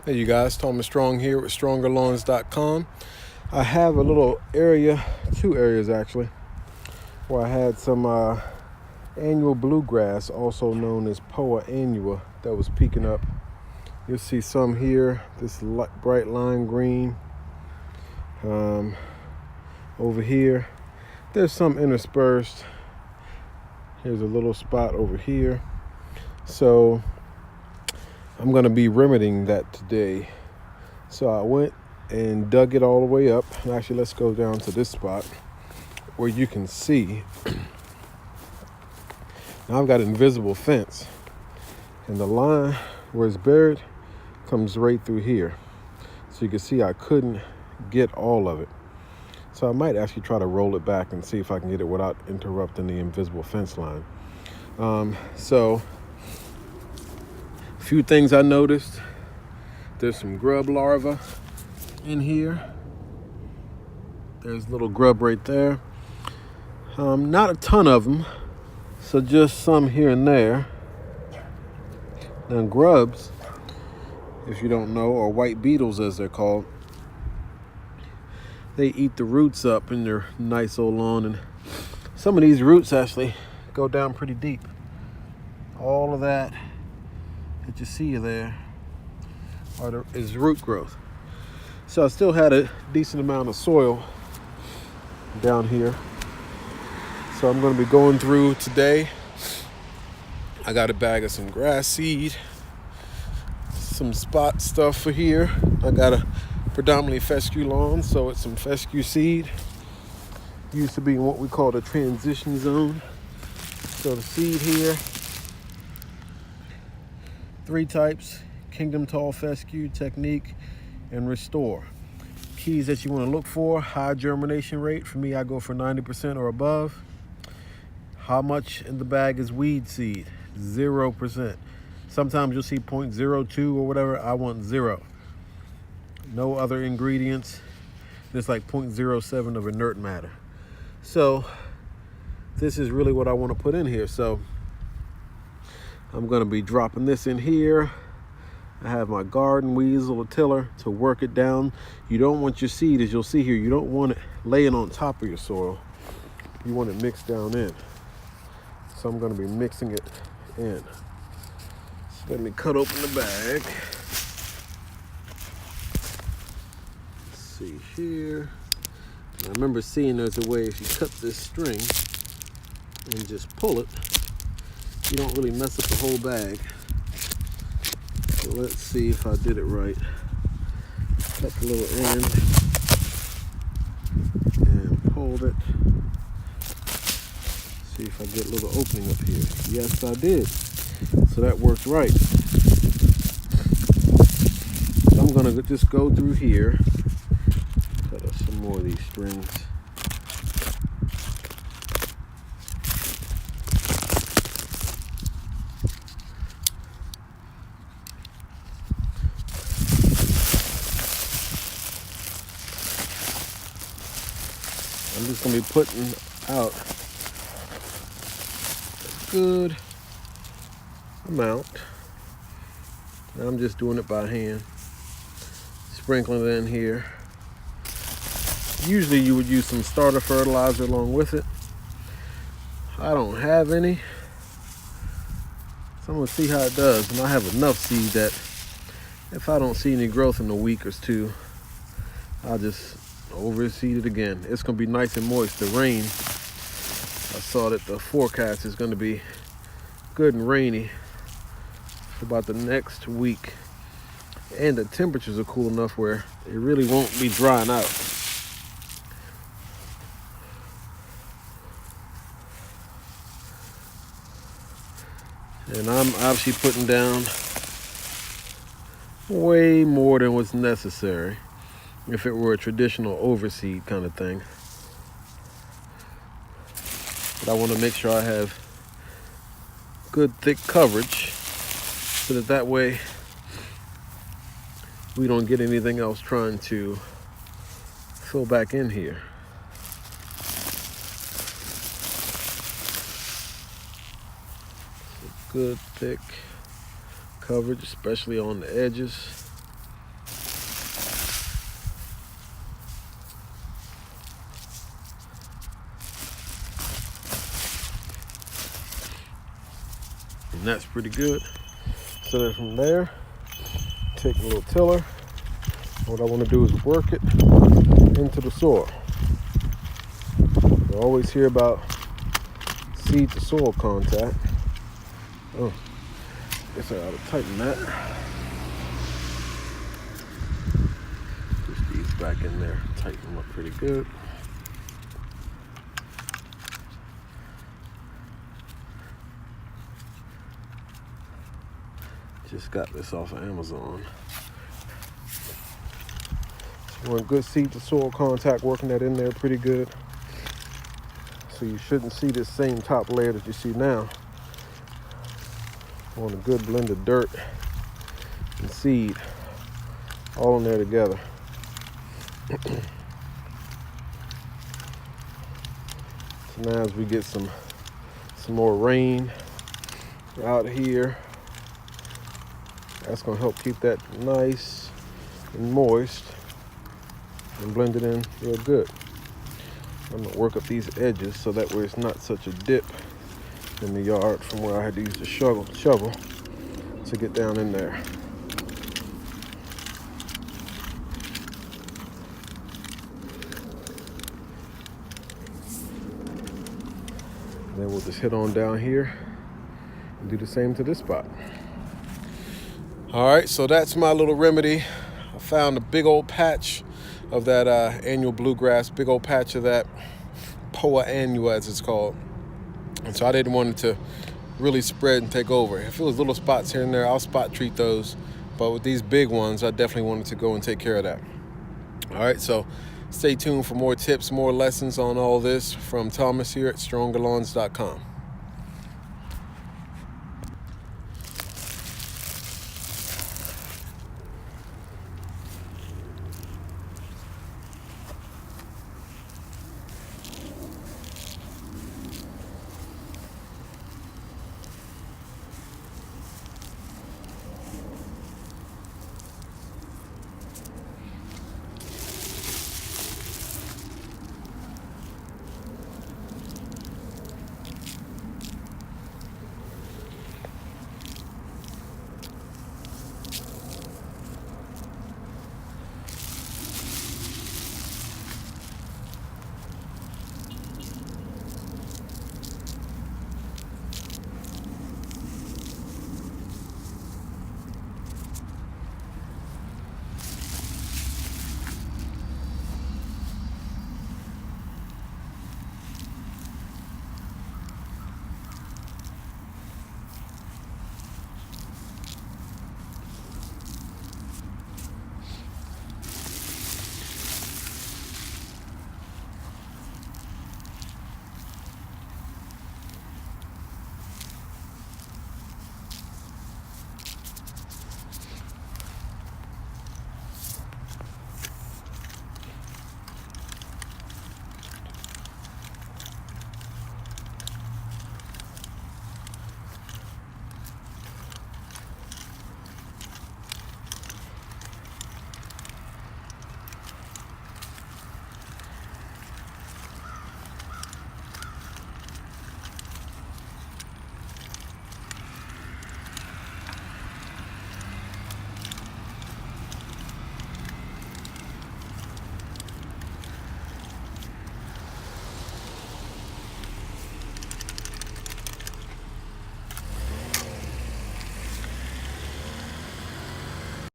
Hey you guys, Thomas Strong here with StrongerLawns.com. I have a little area, two areas actually, where I had some annual bluegrass, also known as Poa Annua, that was peeking up. You'll see some here, this bright lime green. Over here, there's some interspersed. Here's a little spot over here. So I'm going to be remedying that today. So I went and dug it all the way up. And actually, let's go down to this spot where you can see. Now I've got an invisible fence, and the line where it's buried comes right through here. So you can see I couldn't get all of it. So I might actually try to roll it back and see if I can get it without interrupting the invisible fence line. So a few things I noticed. There's some grub larvae in here. There's a little grub right there. Not a ton of them, so just some here and there. Now grubs, if you don't know, or white beetles as they're called, they eat the roots up in their nice old lawn, and some of these roots actually go down pretty deep. All of that you see there is root growth. So I still had a decent amount of soil down here. So I'm going to be going through today. I got a bag of some grass seed, some spot stuff for here. I got a predominantly fescue lawn, so it's some fescue seed. Used to be in what we call the transition zone. So the seed here, 3 types: Kingdom Tall Fescue, Technique, and Restore. Keys that you want to look for: high germination rate. For me, I go for 90% or above. How much in the bag is weed seed? 0%. Sometimes you'll see 0.02 or whatever. I want 0. No other ingredients. There's like 0.07 of inert matter. So this is really what I want to put in here. So I'm going to be dropping this in here. I have my garden weasel or tiller to work it down. You don't want your seed, as you'll see here, you don't want it laying on top of your soil. You want it mixed down in. So I'm going to be mixing it in. So let me cut open the bag. Let's see here. I remember seeing there's a way if you cut this string and just pull it, you don't really mess up the whole bag. So let's see if I did it right. Cut the little end and pulled it. See if I get a little opening up here. Yes, I did. So that worked right. So I'm gonna just go through here. Cut up some more of these strings. I'm just going to be putting out a good amount. And I'm just doing it by hand. Sprinkling it in here. Usually you would use some starter fertilizer along with it. I don't have any. So I'm going to see how it does. And I have enough seed that if I don't see any growth in a week or two, I'll just overseed it again. It's going to be nice and moist. The rain, I saw that the forecast is going to be good and rainy for about the next week. And the temperatures are cool enough where it really won't be drying out. And I'm obviously putting down way more than what's necessary if it were a traditional overseed kind of thing. But I want to make sure I have good thick coverage so that way we don't get anything else trying to fill back in here. Good thick coverage, especially on the edges. And that's pretty good. So then from there, take a little tiller. What I want to do is work it into the soil. You always hear about seed to soil contact. Oh, guess I ought to tighten that. Push these back in there, tighten them up pretty good. Just got this off of Amazon. So want good seed to soil contact, working that in there pretty good. So you shouldn't see this same top layer that you see now. I want a good blend of dirt and seed all in there together. So now as we get some more rain out here, that's going to help keep that nice and moist and blend it in real good. I'm going to work up these edges so that way it's not such a dip in the yard from where I had to use the shovel to get down in there. And then we'll just hit on down here and do the same to this spot. All right, so that's my little remedy. I found a big old patch of that annual bluegrass, big old patch of that Poa Annua, as it's called. And so I didn't want it to really spread and take over. If it was little spots here and there, I'll spot treat those. But with these big ones, I definitely wanted to go and take care of that. All right, so stay tuned for more tips, more lessons on all this from Thomas here at StrongerLawns.com.